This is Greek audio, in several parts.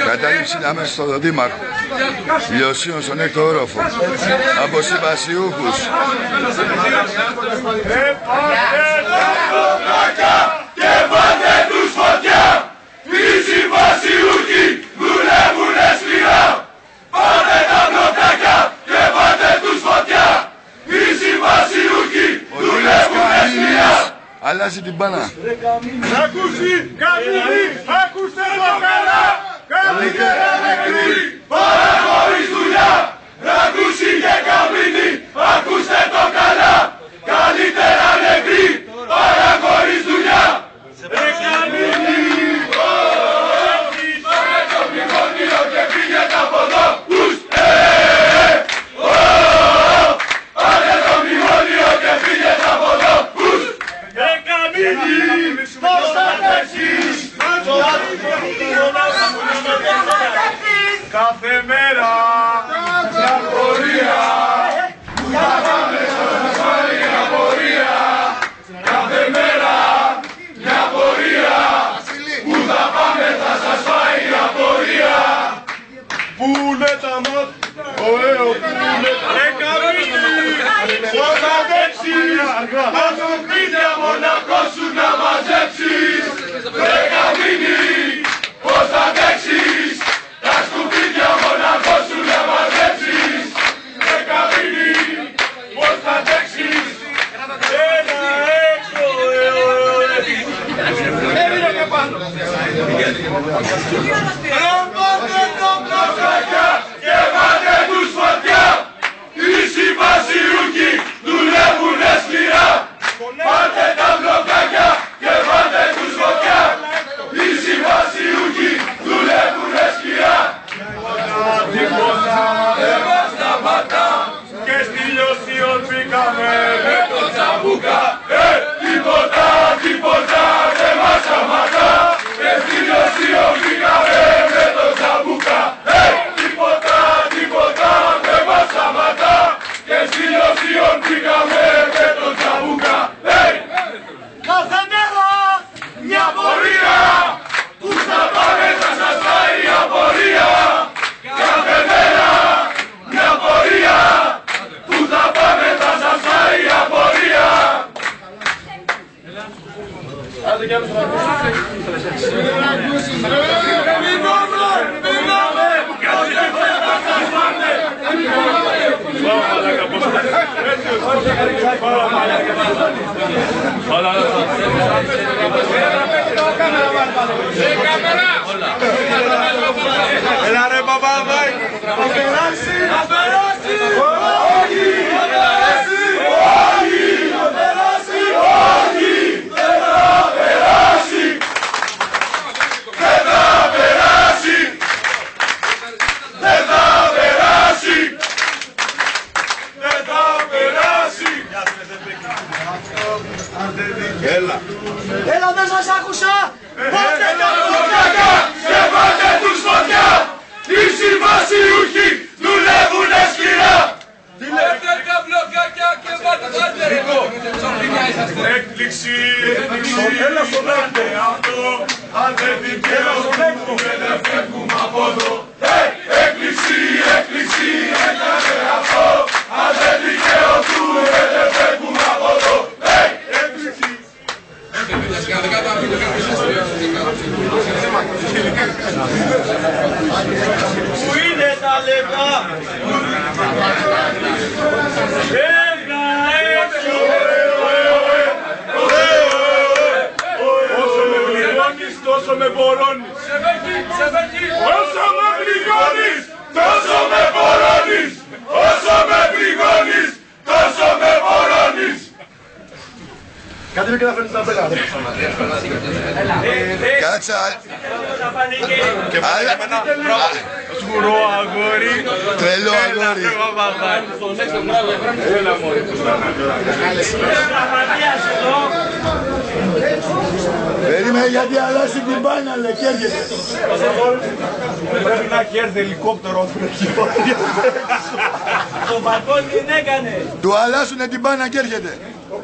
Κατάληψη αμέσως στο Δήμαρχο. Λιωσίων στον έκτο όροφο. Από συμβασιούχους. Και πάτε τους φωτιά! Οι συμβασιούχοι δουλεύουνε σκληρά! Πάτε τα μπλοκάκια και πάτε τους φωτιά! Οι συμβασιούχοι δουλεύουνε σκληρά! Αλλάζει την μπάνα. Ακούσει καμπινή, ακούστε το καλά! Καλύτερα νεκροί, παρά χωρίς δουλειά! Ακούσει και καμπινή, ακούστε το καλά! Καλύτερα νεκροί, παρά χωρίς δουλειά! Πάρε το μνημόνιο και φύγετε από εδώ! Πάρε το μνημόνιο και φύγετε από εδώ! Πώς θα τρέξεις! Κάθε μέρα μια πορεία που θα πάμε θα σας πάρει μια πορεία. Κάθε μέρα μια πορεία που θα πάμε θα σας πάει μια πορεία. Πού είναι τα μάτια, ωραίο, πού είναι τα μάτια. Πώς θα τρέξεις, τα σκουπίδια μοναχός σου να μαζέψεις. Ρε καμίνι, πώς θα τρέξεις, τα σκουπίδια μοναχός σου να μαζέψεις. Ρε καμίνι, πώς θα τρέξεις. Ένα έξω, έμεινε και πάνω. Πάτε το μπλοκάκια και πάτε τους φωτιά. Οι συμβασιούχοι δουλεύουνε σκληρά. Πάτε τα μπλοκάκια και πάτε τους φωτιά. Οι συμβασιούχοι δουλεύουνε σκληρά. Τίποτα δεν μας σταματά. Και στη Λιωσίων μπήκαμε με το τσαμπούκα. Τίποτα, τίποτα δεν μας σταματά. Και στη Λιωσίων μπήκαμε με το τσαμπούκα. Τίποτα, τίποτα δεν μας σταματά. Και στη Λιωσίων μπήκαμε με το τσαμπούκα. Κάθε μέρα μια πορεία που θα πάμε θα σας πάει η απορία. Κάθε μέρα μια πορεία που θα πάμε θα σας πάει η απορία. Έλα ρε μπαμπάδαι! Θα περάσει! Θα περάσει! Όχι! Θα περάσει! Όχι! Θα περάσει! Όχι! Δεν θα περάσει! Δεν θα περάσει! Δεν θα περάσει! Δεν θα περάσει! Έλα! Έλα δεν σας άκουσα! Πάτε τα μπλοκάκια και πάτε τους φωτιά! Οι συμβασιούχοι δουλεύουνε σκληρά! Πάτε τα μπλοκάκια και πάτε τα τερικό! Έκπληξη, έκπληξη, έλα στον έκπληξη αυτό! Αν δεν δικαιωθούμε δεν φεύγουμε από εδώ! Έκπληξη, έκπληξη, έκανε αυτό! Αν δεν δικαιωθούμε δεν φεύγουμε από εδώ! Έκπληξη! Πού είναι τα λεπτά? Έβγα έξω! Όσο με πληγώνεις τόσο με μπορώνεις. Όσο με πληγώνεις τόσο με μπορώνεις. Όσο με πληγώνεις τόσο με μπορώνεις. Κάτι και να φέρνεις τα μπέλα. Κάτσα. Σγουρό αγόρι. Τρελό αγόρι. Έλα μωρί. Περίμενε γιατί αλλάζει την μπάνα λέει και έρχεται. Πρέπει να έχει έρθει ελικόπτερο. Το μπαλκόνι την έκανε. Του αλλάζουνε την μπάνα και έρχεται. Και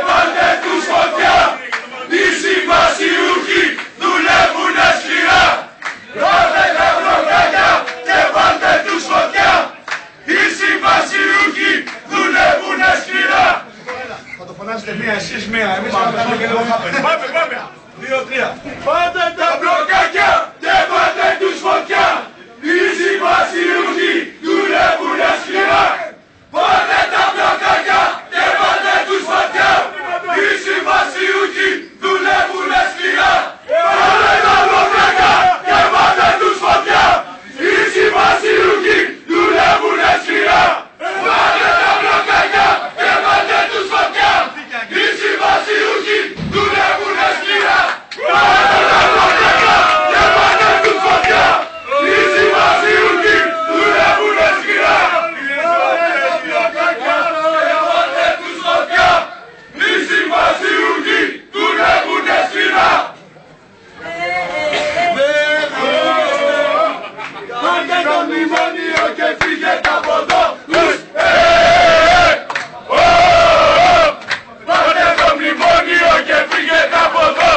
βάλτε τους φωτιά, οι συμβασιούχοι δουλεύουνε σκληρά. Πάρτε τα μπλοκάκια και βάλτε τους φωτιά, οι συμβασιούχοι δουλεύουνε σκληρά. Θα το φωνάζετε μία εσείς μία, εμείς θα κάνουμε και λίγο χάπες. Πάμε, πάμε! 2-3. Πάρτε τα μπλοκάκια και βάλτε τους φωτιά, οι συμβασιούχοι δουλεύουνε σκληρά. Πάρτε τα μπλοκάκια και βάλτε τους φωτιά, οι συμβασιούχοι δουλεύουνε σκληρά. Πάρτε τα μπλοκάκια και βάλτε τους φωτιά, οι συμβασιούχοι δουλεύουνε σκληρά. Πάρτε τα μπλοκάκια και βάλτε τους φωτιά, οι συμβασιούχοι δουλεύουνε σκληρά. Πάρτε τα μπλοκάκια και βάλτε τους φωτιά, οι συμβασιούχοι δουλεύουνε σκληρά. Οι συμβασιούχοι δουλεύουνε σκληρά. Πάρτε το μνημόνιο και φύγετε από εδώ. Πάρτε το μνημόνιο και φύγετε από εδώ.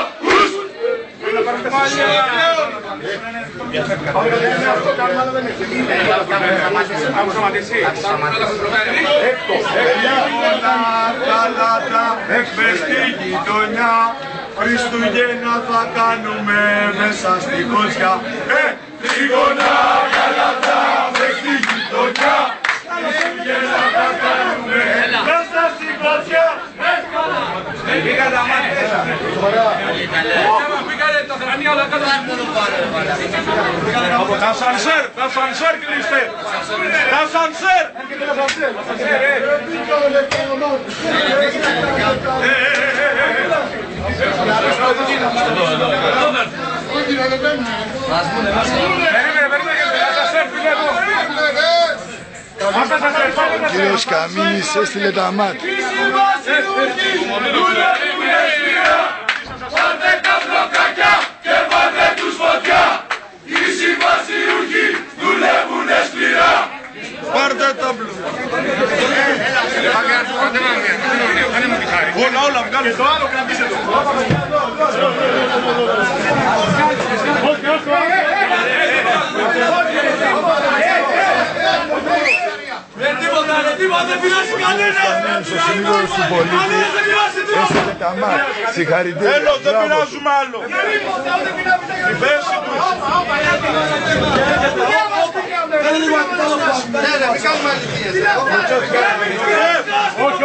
Καλάτα, μες στη γειτονιά, Χριστούγεννα θα κάνουμε μέσα στη Κοσιά. Τρίγωνα καλάτα μες στη γειτονιά, Χριστούγεννα θα κάνουμε μέσα στη Κοσιά. Τα σανσέρ κλείστε! Τα σανσέρ! Ο κύριος Καμίνης έστειλε τα ΜΑΤ. Πάρτε τα μπλοκάκια και βάλτε τους φωτιά, οι συμβασιούχοι δουλεύουνε σκληρά. Πάρτε τα μπλοκάκια. Όλα, βγάλε το άλλο, κρατήστε το. Δεν πειράζει κανένας! Ο σύμβολος του πολίτη έστειλε τα ΜΑΤ. Συγχαρητήρια. Έλος, δεν πειράζουμε άλλο. Η θέση τους. Όχι.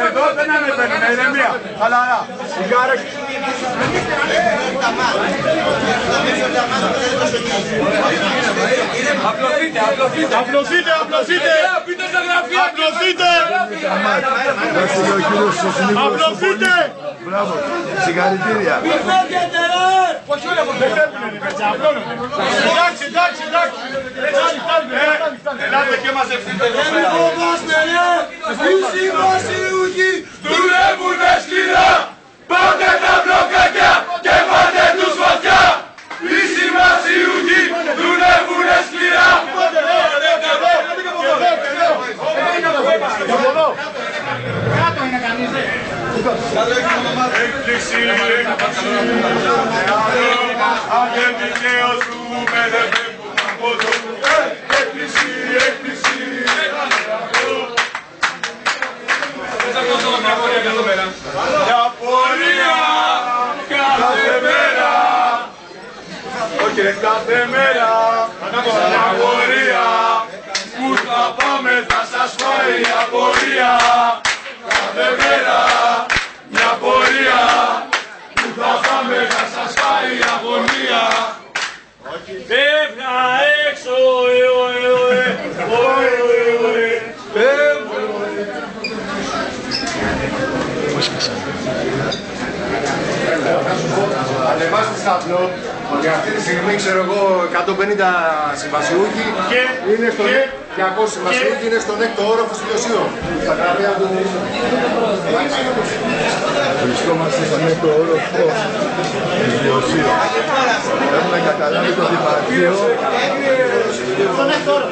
Εδώ δεν ανεβαίνουμε, ηρεμία. Χαλαρά. Απλωθείτε! Πείτε στα γραφεία! Απλωθείτε! Έστειλε ο κύριος ο σύμβολος του πολίτη. Μπράβο. Συγχαρητήρια. Εντάξει. Ελάτε και μαζευτείτε εδώ πέρα. Οι συμβασιούχοι δουλεύουνε σκληρά. Πάρτε τα μπλοκάκια και βάλτε τους φωτιά. Οι συμβασιούχοι δουλεύουνε σκληρά. Έκπληξη, αν δεν δικαίως του με δεν φεύγουν από εδώ. Έκπληξη. Για πορεία κάθε μέρα. Όχι ρε, κάθε μέρα. Μια πορεία που θα πάμε θα σας φάει η απορία. Κάθε μέρα μια πορεία που θα πάμε θα σας φάει η αγωνία. Φεύγα έξω, Φεύγω. Ανεβάστε στα απλό ότι αυτή τη στιγμή, ξέρω εγώ, 150 συμβασιούχοι είναι στον 200 συμβασιούχοι είναι στον έκτο όροφο του Λιωσίου. Στα γραφεία του... Βρισκόμαστε στον έκτο όροφο του Λιωσίου. Έχουμε καταλάβει το Δημαρχείο.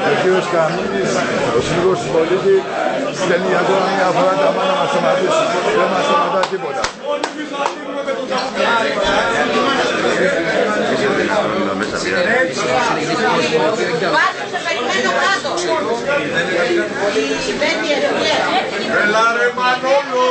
Ο κ. Καμίνης, ο Σύλλογος του Πολίτη, στέλνει ακόμα μια φορά τα μάνα να σταματήσει. Δεν μας σταματά τίποτα. Πάτε σε περιμένω κάτω. Έλα ρε Μανώλο!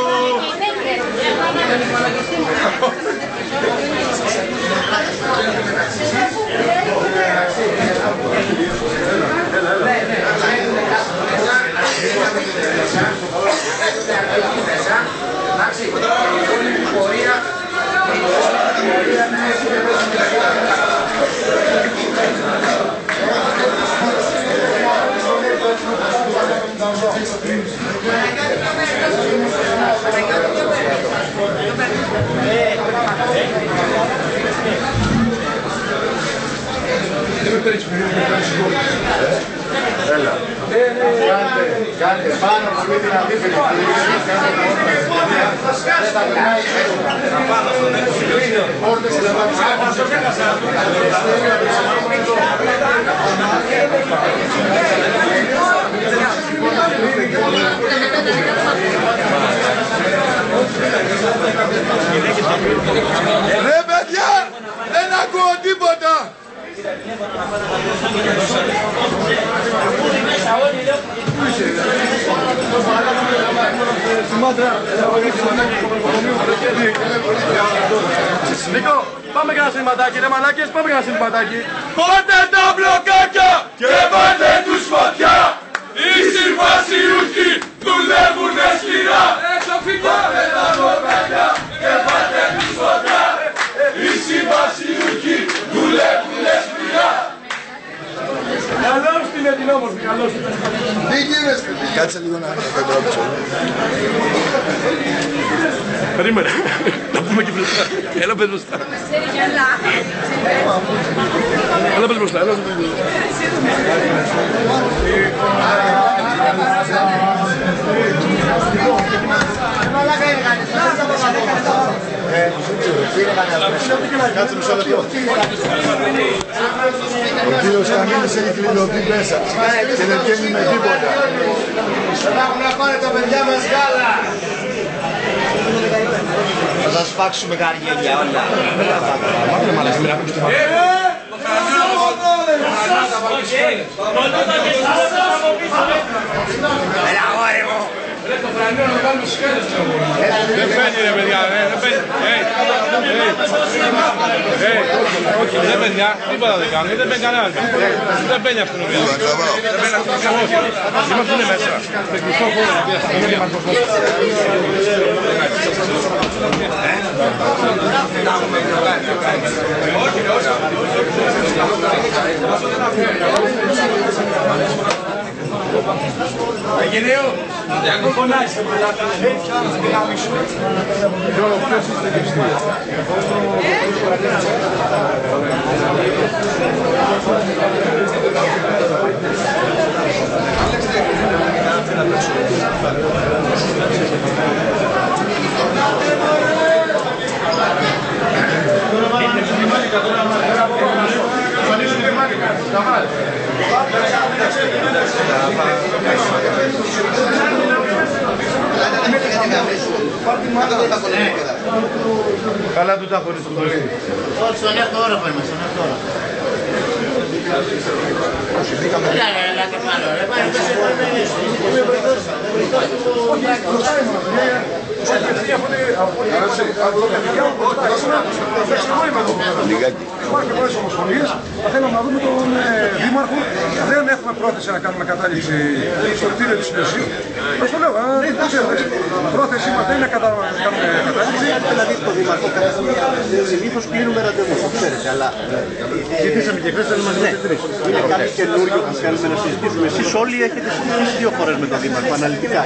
Έλα. Κάντε πάνω που με την αντίθετη. Ρε παιδιά, δεν ακούω τίποτα. Νίκο, πάμε κανένα σινηματάκι, ρε μαλάκες, πάμε κανένα σινηματάκι. Πότε τα μπλοκάκια και βάλτε τους φωτιά. Οι συμβασιούχοι δουλεύουνε σκληρά. Πότε τα μπλοκάκια και βάλτε τους φωτιά. Οι συμβασιούχοι δουλεύουνε σκληρά. Καλώς την την όμορφη, καλώς την. Τι γίνεστε. Κάτσε λίγο να κατρόψω. Περίμενε, να πούμε και μπροστά. Έλα πες μπροστά. Έλα πες μπροστά, έλα πες Κάτσε μισό λεπτό. Ο κύριος Καμίνης έχει κλειδωθεί μέσα και δεν βγαίνει με τίποτα. Δεν έχουν να πάνε τα παιδιά μας γάλα. Θα τα σπάξουμε καριέλια όλα. Έλα αγόρι μου. Δεν παίρνει ρε παιδιά, δεν παίρνει. Όχι, δεν παιδιά, τίποτα δεν κάνει, δεν παίρνει κανένας. Δεν παίρνει αστυνομία. Είμαστε μέσα. Στο κλειστό χώρο. Αγγελίου, δεν φωνάζεις σε μαλάκα. Καλά του τα χωρίς το πολύ. Όχι, στον έκτο όροφο είμαστε, στον έκτο όροφο. Έλα και πάνω, ρε, πάει πες Υπάρχει πολλές ομοσπονδίες, θα θέλαμε να δούμε τον Δήμαρχο. Δεν έχουμε πρόθεση να κάνουμε κατάληψη στο κτίριο της Λιωσίου. Πώς το λέω, δεν ξέρω. Πρόθεσή μας δεν είναι να κάνουμε κατάληψη. Δηλαδή το Δήμαρχο συνήθως κλείνουμε ραντεβού, το ξέρετε, αλλά Ζητήσαμε και χθες, δεν μας δείτε τρεις. είναι κάτι καινούριο που θέλουμε να συζητήσουμε. Εσείς όλοι έχετε συζητήσει 2 φορές με τον Δήμαρχο, αναλυτικά.